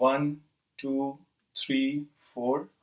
1 2 3 4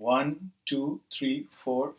1 2 3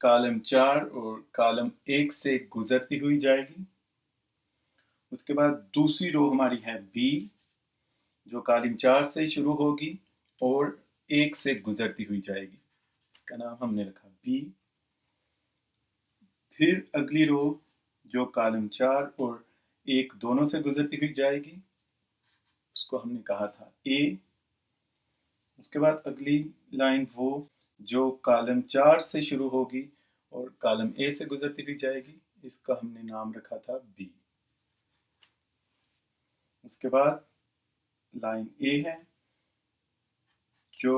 column 4 اور column 1 سے گزرتی ہوئی جائے گی۔ اس کے بعد دوسری رو ہماری ہے بی، جو کالم 4 سے شروع ہوگی اور 1 سے گزرتی ہوئی جائے گی، اس کا نام ہم نے رکھا بی۔ پھر اگلی رو جو کالم 4 اور 1 دونوں سے گزرتی ہوئی جائے گی، اس کو ہم نے کہا تھا اے۔ اس کے بعد اگلی لائن وہ جو کالم 4 سے شروع ہوگی اور کالم اے سے گزرتی ہوئی جائے گی، اس کا ہم نے نام رکھا تھا بی۔ اس کے بعد لائن اے ہے جو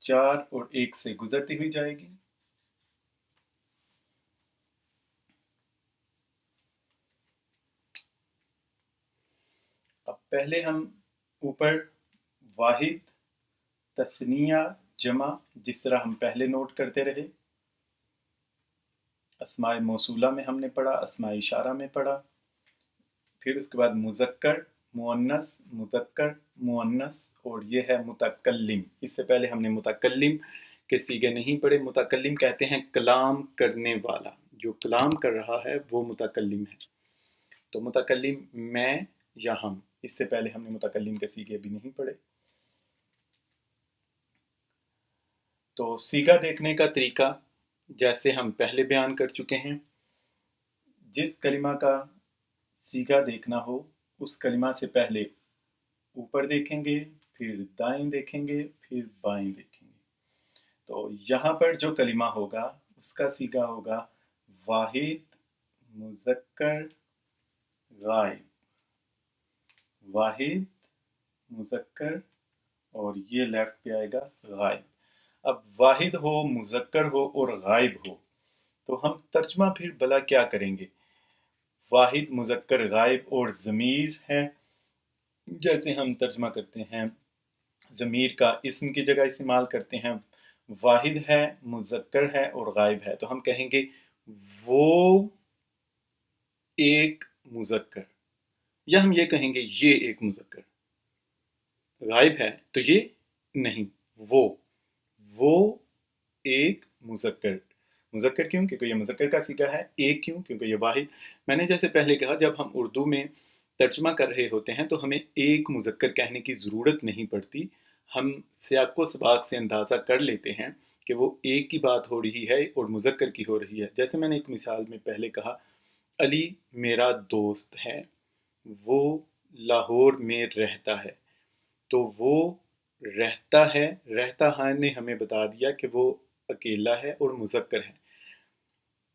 4 اور 1 سے گزرتی ہوئی جائے گی۔ اب پہلے ہم اوپر واحد، تثنیہ، جمع، جس طرح ہم پہلے نوٹ کرتے رہے، اسماء موصولہ میں ہم نے پڑھا، اسماء اشارہ میں پڑھا، پھر اس کے بعد مذکر، مؤنث، مذکر، مؤنث، اور یہ ہے متکلم۔ اس سے پہلے ہم نے متکلم کے صیغے نہیں پڑھے۔ متکلم کہتے ہیں کلام کرنے والا، جو کلام کر رہا ہے وہ متکلم ہے۔ تو متکلم میں یا ہم، اس سے پہلے ہم نے متکلم کے صیغے بھی نہیں پڑھے۔ تو صیغہ دیکھنے کا طریقہ جیسے ہم پہلے بیان کر چکے ہیں، جس کلمہ کا صیغہ دیکھنا ہو اس کلمہ سے پہلے اوپر دیکھیں گے، پھر دائیں دیکھیں گے، پھر بائیں دیکھیں گے۔ تو یہاں پر جو کلمہ ہوگا اس کا صیغہ ہوگا واحد، مذکر، غائب، واحد، مذکر، اور یہ لیفٹ پہ آئے گا غائب۔ اب واحد ہو، مذکر ہو اور غائب ہو تو ہم ترجمہ پھر بلا کیا کریں گے؟ واحد، مذکر، غائب اور ضمیر ہے، جیسے ہم ترجمہ کرتے ہیں ضمیر کا اسم کی جگہ استعمال کرتے ہیں، واحد ہے، مذکر ہے اور غائب ہے تو ہم کہیں گے وہ ایک مذکر، یا ہم یہ کہیں گے یہ ایک مذکر۔ غائب ہے تو یہ نہیں، وہ ایک مذکر۔ مذکر کیوں؟ کیونکہ یہ مذکر کا صیغہ ہے۔ ایک کیوں؟ کیونکہ یہ واحد۔ میں نے جیسے پہلے کہا جب ہم اردو میں ترجمہ کر رہے ہوتے ہیں تو ہمیں ایک مذکر کہنے کی ضرورت نہیں پڑتی، ہم سیاق و سباق سے اندازہ کر لیتے ہیں کہ وہ ایک کی بات ہو رہی ہے اور مذکر کی ہو رہی ہے۔ جیسے میں نے ایک مثال میں پہلے کہا علی میرا دوست ہے، وہ لاہور میں رہتا ہے، تو وہ رہتا ہے، رہتا ہے نے ہمیں بتا دیا کہ وہ اکیلا ہے اور مذکر ہے۔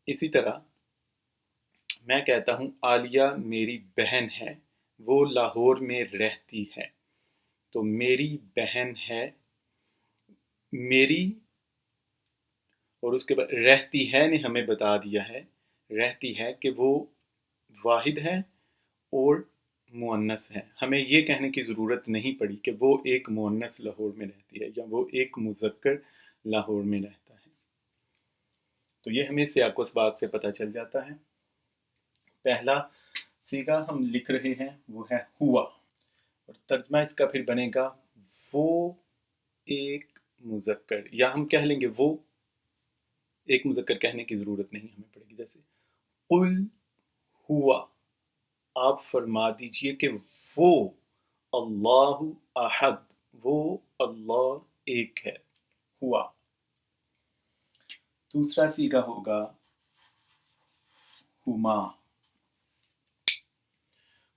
اسی طرح میں کہتا ہوں عالیہ میری بہن ہے، وہ لاہور میں رہتی ہے، تو میری بہن ہے، میری، اور اس کے بعد رہتی ہے نے ہمیں بتا دیا ہے، رہتی ہے کہ وہ واحد ہے اور مؤنث ہے۔ ہمیں یہ کہنے کی ضرورت نہیں پڑی کہ وہ ایک مؤنث لاہور میں رہتی ہے یا وہ ایک مذکر لاہور میں رہتا ہے۔ تو یہ ہمیں سیاق و سباق سے پتہ چل جاتا ہے۔ پہلا صیغہ ہم لکھ رہے ہیں وہ ہے ہوا، اور ترجمہ اس کا پھر بنے گا وہ ایک مذکر، یا ہم کہہ لیں گے وہ ایک مذکر کہنے کی ضرورت نہیں ہمیں پڑے گی۔ جیسے قل ہوا، آپ فرما دیجئے کہ وہ اللہ احد، وہ اللہ ایک ہے، ہوا۔ دوسرا صیغہ ہوگا ہما،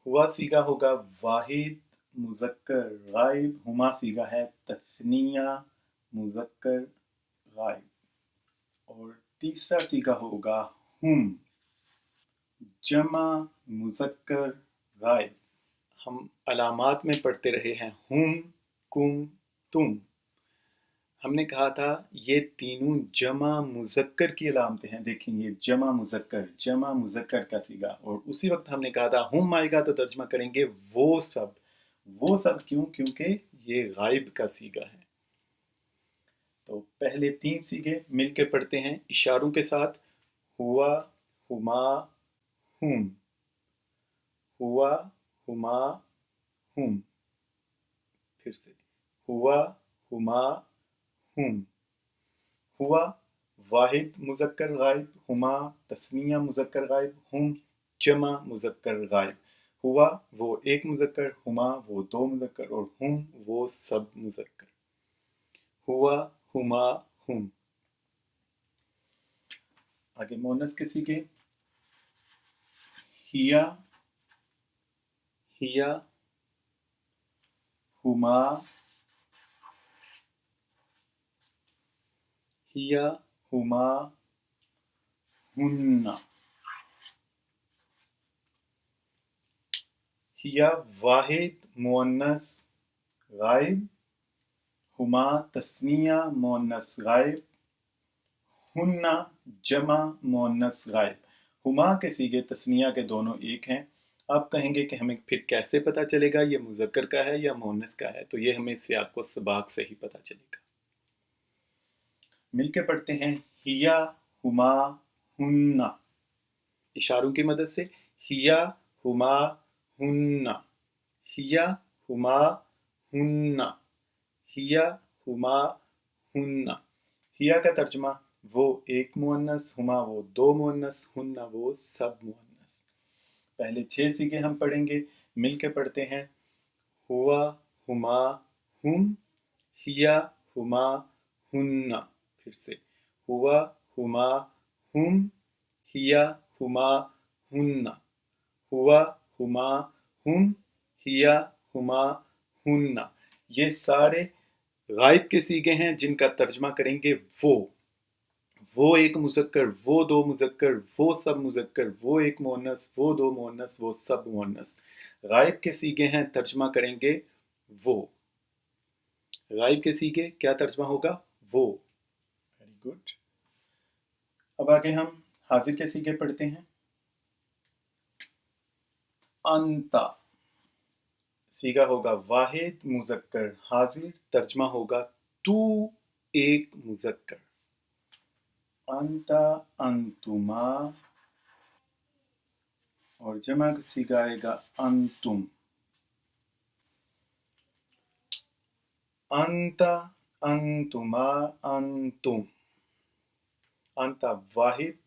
ہوا صیغہ ہوگا واحد، مذکر، غائب، ہما صیغہ ہے تثنیہ، مذکر، غائب۔ اور تیسرا صیغہ ہوگا ہم، جمع، مذکر، غائب۔ ہم علامات میں پڑھتے رہے ہیں ہم، کم، تم۔ ہم نے کہا تھا یہ تینوں جمع مذکر کی علامتیں ہیں، دیکھیں یہ جمع مذکر کا صیغہ، اور اسی وقت ہم نے کہا تھا ہم آئے گا تو ترجمہ کریں گے وہ سب۔ وہ سب کیوں؟ کیونکہ یہ غائب کا صیغہ ہے۔ تو پہلے تین صیغے مل کے پڑھتے ہیں اشاروں کے ساتھ، ہوا، ہما، ہم، ہوا، ہما، ہم۔ پھر سے ہوا، ہما، ہم۔ ہوا واحد مذکر غائب، ہما تثنیہ مذکر غائب، ہم جمع مذکر غائب۔ ہوا وہ ایک مذکر، ہما وہ دو مذکر، اور ہم وہ سب مذکر۔ ہوا، ہما، ہم۔ آگے مؤنث کے سیغے، ہیا، ہیا، ہما، ہیا، ہما، ہن۔ ہیا واحد مؤنث غائب، ہما تثنیہ مؤنث غائب، ہن جمع مؤنث غائب۔ ہما کے صیغے تثنیہ کے دونوں ایک ہیں۔ آپ کہیں گے کہ ہمیں پھر کیسے پتہ چلے گا یہ مذکر کا ہے یا مؤنث کا ہے؟ تو یہ ہمیں سیاق و سباق سے ہی پتہ چلے گا۔ مل کے پڑھتے ہیں، ہیا، ہما، ہن۔ اشاروں کی مدد سے، ہیا، ہما، ہن، ہیا، ہما، ہن، ہیا، ہما، ہن۔ ہیا کا ترجمہ، وہ ایک مؤنث، ہما وہ دو مؤنث، ہن وہ سب مؤنث۔ پہلے 6 صیغے ہم پڑھیں گے، مل کے پڑھتے ہیں، ہوا، ہما، ہم، ہیا، ہما، ہن۔ پھر سے، ہوا، ہما، ہم، ہیا، ہما، ہن۔ ہوا، ہما، ہم، ہیا، ہما، ہن۔ یہ سارے غائب کے صیغے ہیں جن کا ترجمہ کریں گے وہ ایک مذکر، وہ دو مذکر، وہ سب مذکر، وہ ایک مؤنث، وہ دو مؤنث، وہ سب مؤنث۔ غائب کے صیغے ہیں، ترجمہ کریں گے وہ۔ غائب کے صیغے کیا ترجمہ ہوگا؟ وہ۔ Very good. اب آگے ہم حاضر کے صیغے پڑھتے ہیں۔ انتا صیغہ ہوگا واحد مذکر حاضر، ترجمہ ہوگا تو ایک مذکر۔ انتا، انتما، اور جمع کا صیغہ آئے گا انتم۔ انتا، انتما، انتم۔ انتا واحد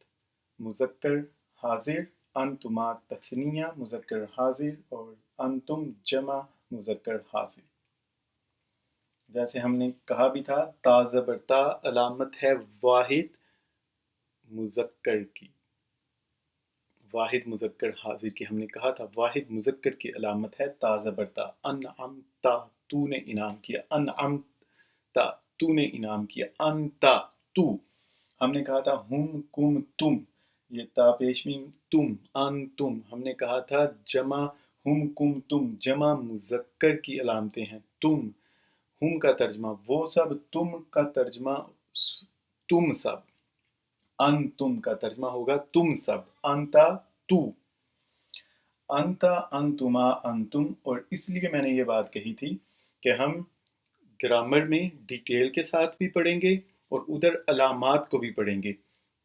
مذکر حاضر، انتما تثنیہ مذکر حاضر، اور انتم جمع مذکر حاضر۔ جیسے ہم نے کہا بھی تھا، تا زبر تا علامت ہے واحد مذکر کی، واحد مذکر حاضر کی۔ ہم نے کہا تھا واحد مذکر کی علامت ہے تا زبر تا۔ انعمتا تو نے انعام کیا، انعمتا تو نے انعام کیا، انتا تو۔ ہم نے کہا تھا ہم، کم، تم، یہ تا پیش میم تم، انتم۔ ہم نے کہا تھا جمع ہم، کم، تم، جمع مذکر کی علامتیں ہیں تم۔ ہم کا ترجمہ وہ سب، تم کا ترجمہ تم سب، انتم کا ترجمہ ہوگا تم سب، انتا تو۔ انتا، انتما، انتم۔ اور اس لیے میں نے یہ بات کہی تھی کہ ہم گرامر میں ڈیٹیل کے ساتھ بھی پڑھیں گے اور ادھر علامات کو بھی پڑھیں گے۔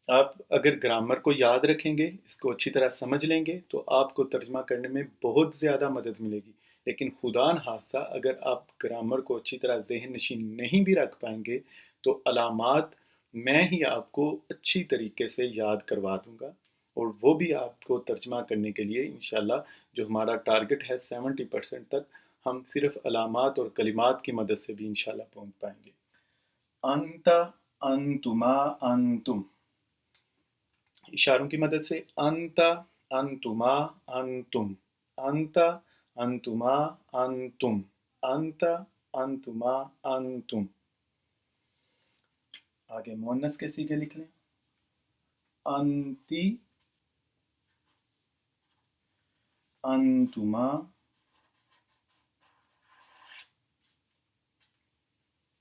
آپ اگر گرامر کو یاد رکھیں گے، اس کو اچھی طرح سمجھ لیں گے، تو آپ کو ترجمہ کرنے میں بہت زیادہ مدد ملے گی۔ لیکن خدا نخواستہ اگر آپ گرامر کو اچھی طرح ذہن نشین نہیں بھی رکھ پائیں گے تو علامات میں ہی آپ کو اچھی طریقے سے یاد کروا دوں گا، اور وہ بھی آپ کو ترجمہ کرنے کے لیے انشاءاللہ جو ہمارا ٹارگٹ ہے 70% تک، ہم صرف علامات اور کلمات کی مدد سے بھی انشاءاللہ پہنچ پائیں گے۔ انتا، انتما، انتم۔ اشاروں کی مدد سے، انتا، انتما، انتم، انتا، انتما، انتم، انتا، انتما، انتم۔ آگے مؤنث کے صیغے لکھ لیں، انتی، انتما،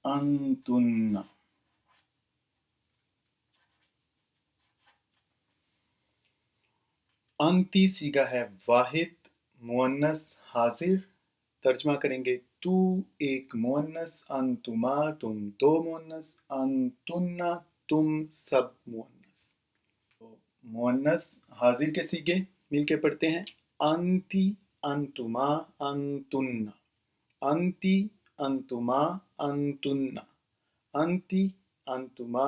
انتن۔ انتی صیغہ ہے واحد مؤنث حاضر، ترجمہ کریں گے تو ایک مؤنث، انتما تم دو مؤنث، انتن تم سب مؤنث۔ مؤنث حاضر کے صیغے مل کے پڑھتے ہیں، انتی، انتما، انتن، انتی، انتما، انتن، انتی، انتما،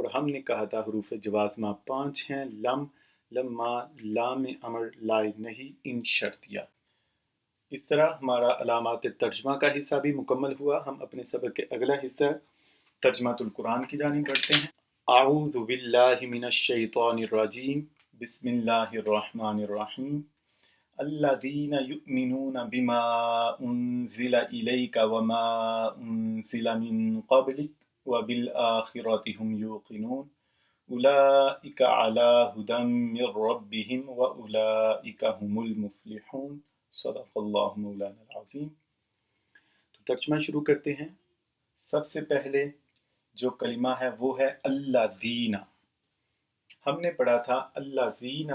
اور ہم نے کہا تھا حروف جوازمہ 5 ہیں، لم، لما، لام امر، لائے نہیں، ان شرطیہ۔ اس طرح ہمارا علامات ترجمہ کا حصہ بھی مکمل ہوا۔ ہم اپنے سبق کے اگلا حصہ ترجمہ القرآن کی جانب بڑھتے ہیں۔ اعوذ باللہ من الشیطان الرجیم، بسم اللہ الرحمن الرحیم۔ الذین یؤمنون بما انزل الیک وما انزل من قبلک وبالآخرۃ هم یوقنون اولئک علی ھدی من ربہم واولئک هم المفلحون۔ صدق اللہ مولانا العظیم۔ تو ترجمہ شروع کرتے ہیں۔ سب سے پہلے جو کلمہ ہے وہ ہے الذین۔ ہم نے پڑھا تھا الذین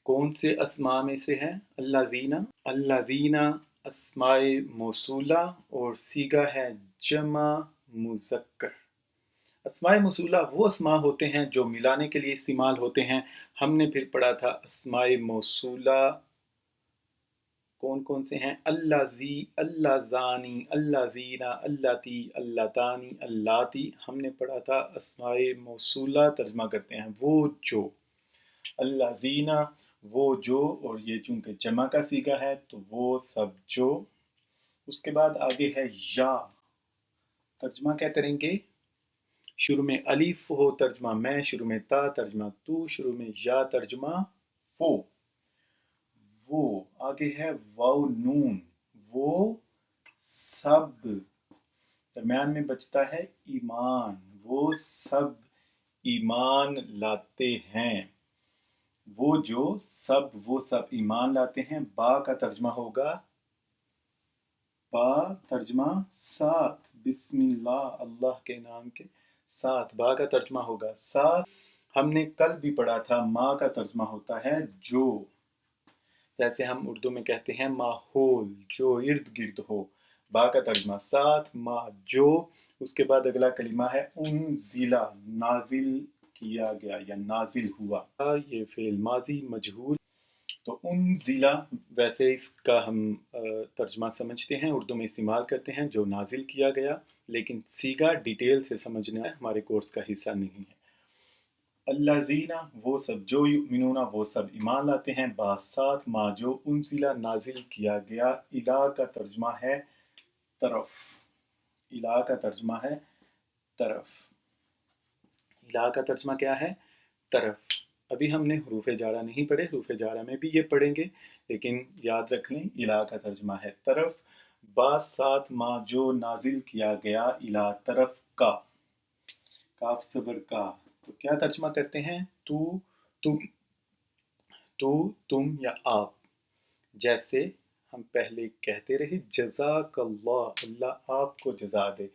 کون سے اسماء میں سے ہے؟ الذین اسماء موصولہ اور صیغہ ہے جمع مذکر۔ اسماء موصولہ وہ اسماء ہوتے ہیں جو ملانے کے لیے استعمال ہوتے ہیں۔ ہم نے پھر پڑھا تھا اسماء موصولہ کون کون سے ہیں؟ اللذی، اللذانی، اللذین، اللاتی، اللتانی، اللاتی۔ ہم نے پڑھا تھا اسماء موصولہ ترجمہ کرتے ہیں وہ جو، اللذین وہ جو، اور یہ چونکہ جمع کا صیغہ ہے تو وہ سب جو۔ اس کے بعد آگے ہے یا، ترجمہ کیا کریں گے؟ شروع میں الف ہو ترجمہ میں، شروع میں تا ترجمہ تو، شروع میں یا ترجمہ وہ۔ آگے ہے واو نون، وہ سب، درمیان میں بچتا ہے ایمان، وہ سب ایمان لاتے ہیں، وہ جو سب وہ سب ایمان لاتے ہیں۔ با کا ترجمہ ہوگا، با ترجمہ ساتھ، بسم اللہ، اللہ کے نام کے ساتھ، با کا ترجمہ ہوگا ساتھ۔ ہم نے کل بھی پڑھا تھا ما کا ترجمہ ہوتا ہے جو، جیسے ہم اردو میں کہتے ہیں ماحول، جو ارد گرد ہو۔ با کا ترجمہ ساتھ، ما جو۔ اس کے بعد اگلا کلمہ ہے انزلہ، نازل کیا گیا یا نازل ہوا، یہ فعل ماضی مجہول۔ تو انزلہ ویسے اس کا ہم ترجمہ سمجھتے ہیں، اردو میں استعمال کرتے ہیں جو نازل کیا گیا، لیکن صیغہ ڈیٹیل سے سمجھنا ہمارے کورس کا حصہ نہیں ہے۔ الذین وہ سب، جو یؤمنون وہ سب ایمان لاتے ہیں، با ساتھ، ما جو، انزلہ نازل کیا گیا، الی کا ترجمہ ہے طرف، الی کا ترجمہ ہے طرف، الی کا ترجمہ کیا ہے؟ طرف۔ ابھی ہم نے حروف جارہ نہیں پڑھے، حروف جارہ میں بھی یہ پڑھیں گے، لیکن یاد رکھ لیں الی کا ترجمہ ہے طرف، با ساتھ، ما جو نازل کیا گیا، الی طرف کا، کاف صبر کا۔ تو کیا ترجمہ کرتے ہیں؟ تو تم یا آپ، جیسے ہم پہلے کہتے رہے جزاک اللہ، اللہ آپ کو جزا دے،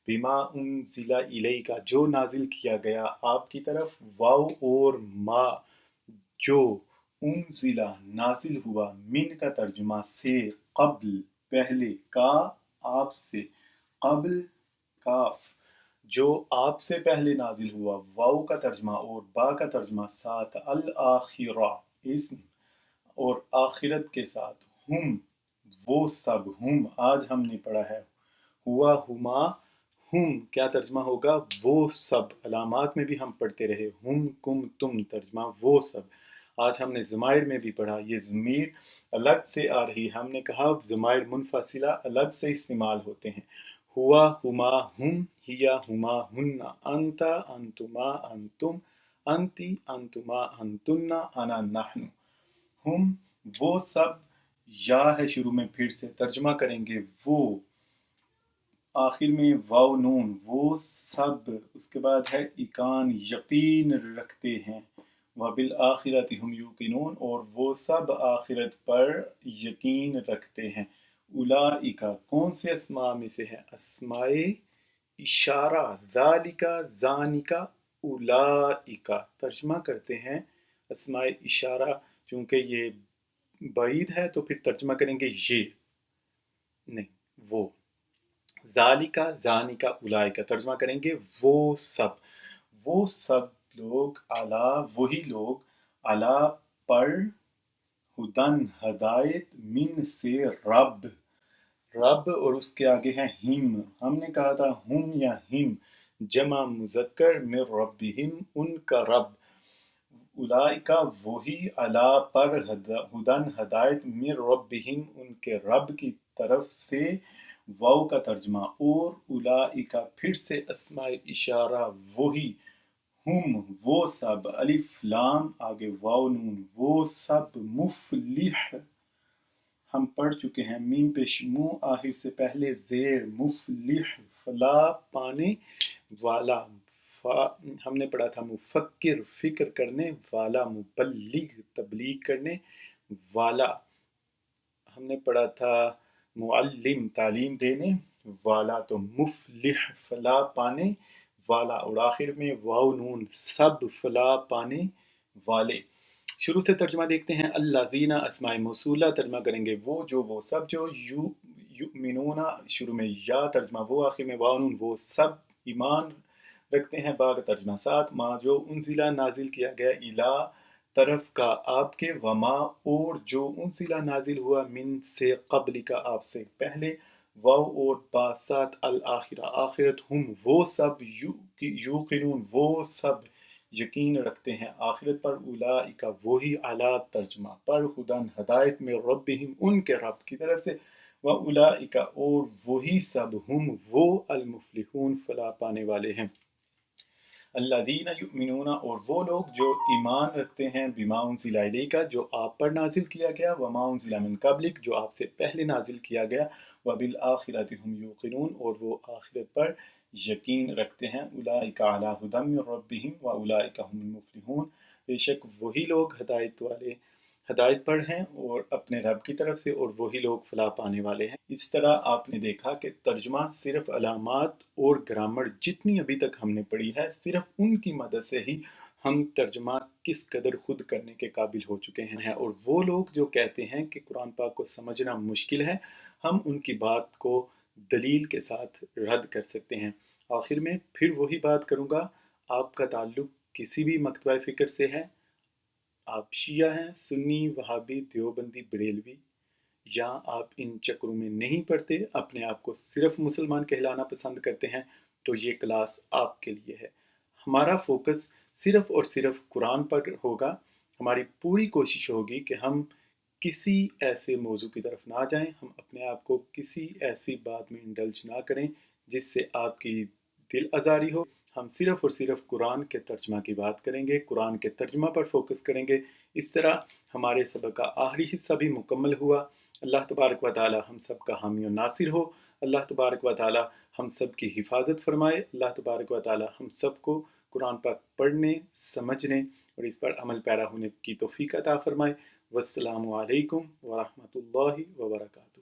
بما انزل الیک جو نازل کیا گیا آپ کی طرف، واو اور ما جو انزل نازل ہوا، من کا ترجمہ سے، قبل پہلے، کا آپ سے، قبل کاف جو آپ سے پہلے نازل ہوا، واو کا ترجمہ اور با کا ترجمہ ساتھ، الآخرہ اسم اور آخرت کے ساتھ، ہم وہ سب، ہم آج ہم نے پڑھا ہے ہوا ہما، ہم کیا ترجمہ ہوگا؟ وہ سب۔ علامات میں بھی ہم پڑھتے رہے ہم کم تم، ترجمہ وہ سب۔ آج ہم نے ضمائر میں بھی پڑھا، یہ ضمیر الگ سے آ رہی، ہم نے کہا ضمائر منفصلہ الگ سے استعمال ہوتے ہیں۔ ہوا ہما ہم، ہیا ہما ہن، انت انتما انتم، انتی انتما انتن، انا نحن۔ ہم وہ سب، یا ہے شروع میں، پھر سے ترجمہ کریں گے وہ، آخر میں واو نون، وہ سب۔ اس کے بعد ہے ایقان، یقین رکھتے ہیں، وبالآخرۃ ہم یوقنون اور وہ سب آخرت پر یقین رکھتے ہیں۔ اولئک کون سے اسماء میں سے ہے؟ اسماء اشارہ، ذالک، ذانک، اولئک ترجمہ کرتے ہیں اسماء اشارہ، چونکہ یہ بعید ہے تو پھر ترجمہ کریں گے یہ، نہیں وہ، ذالک، ذانک، اولئک ترجمہ کریں گے وہ سب، وہ سب لوگ، اعلیٰ وہی لوگ، اعلیٰ پر، ہدن ہدایت، من سے رب، رب اور اس کے آگے ہے ہم، ہم نے کہا تھا ہم یا ہم، جمع مذکر من ربہم ان کا رب، اولئکا وہی علا پر ہدن ہدایت من ربہم ان کے رب کی طرف سے، واو کا ترجمہ اور، اولئکا پھر سے اسماء اشارہ وہی، ہم وہ سب، الف لام آگے واو نون وہ سب، مفلح ہم پڑھ چکے ہیں، میم پیش منہ آخر سے پہلے زیر، مفلح فلاح پانے والا، ہم نے پڑھا تھا مفکر فکر کرنے والا، مبلغ تبلیغ کرنے والا، ہم نے پڑھا تھا معلم تعلیم دینے والا، تو مفلح فلاح پانے والا، اور آخر میں واو نون سب فلاح پانے والے۔ شروع سے ترجمہ دیکھتے ہیں۔ الذین اسماء موصولہ ترجمہ کریں گے وہ سب جو یؤمنون شروع میں یا ترجمہ وہ، آخر میں واو نون وہ سب ایمان رکھتے ہیں، با کا ترجمہ ساتھ، ما جو انزلہ نازل کیا گیا، الہ طرف کا آپ کے، وما اور جو انزلہ نازل ہوا، من سے قبل کا آپ سے پہلے، واو اور با ساتھ، الآخرہ آخرت، ہم وہ سب، یوقنون وہ سب یقین رکھتے ہیں آخرت پر، اولئک وہی، علی ترجمہ پر، ہدن ہدایت میں، ربہم ان کے رب کی طرف سے، واولئک اور وہی سب، ہم وہ، المفلحون فلاح پانے والے ہیں۔ الذین یؤمنون اور وہ لوگ جو ایمان رکھتے ہیں، بما انزل الیک جو آپ پر نازل کیا گیا، وما انزل من قبلک جو آپ سے پہلے نازل کیا گیا، وبالآخرۃ ہم یوقنون اور وہ آخرت پر یقین رکھتے ہیں، اولئک علی ھدی من ربہم واولئک هم المفلحون بے شک وہی لوگ ہدایت پر ہیں اور اپنے رب کی طرف سے، اور وہی لوگ فلاح پانے والے ہیں۔ اس طرح آپ نے دیکھا کہ ترجمہ صرف علامات اور گرامر جتنی ابھی تک ہم نے پڑھی ہے، صرف ان کی مدد سے ہی ہم ترجمہ کس قدر خود کرنے کے قابل ہو چکے ہیں، اور وہ لوگ جو کہتے ہیں کہ قرآن پاک کو سمجھنا مشکل ہے، ہم ان کی بات کو دلیل کے ساتھ رد کر سکتے ہیں۔ آخر میں پھر وہی بات کروں گا، آپ کا تعلق کسی بھی مکتبہ فکر سے ہے، آپ شیعہ ہیں، سنی، وہابی، دیوبندی، بریلوی، یا آپ ان چکروں میں نہیں پڑتے، اپنے آپ کو صرف مسلمان کہلانا پسند کرتے ہیں، تو یہ کلاس آپ کے لیے ہے۔ ہمارا فوکس صرف اور صرف قرآن پر ہوگا، ہماری پوری کوشش ہوگی کہ ہم کسی ایسے موضوع کی طرف نہ جائیں، ہم اپنے آپ کو کسی ایسی بات میں انڈلج نہ کریں جس سے آپ کی دل آزاری ہو، ہم صرف اور صرف قرآن کے ترجمہ کی بات کریں گے، قرآن کے ترجمہ پر فوکس کریں گے۔ اس طرح ہمارے سبق کا آخری حصہ بھی مکمل ہوا۔ اللہ تبارک و تعالی ہم سب کا حامی و ناصر ہو، اللہ تبارک و تعالی ہم سب کی حفاظت فرمائے، اللہ تبارک و تعالی ہم سب کو قرآن پاک پڑھنے، سمجھنے اور اس پر عمل پیرا ہونے کی توفیق عطا فرمائے۔ والسلام علیکم ورحمۃ اللہ وبرکاتہ۔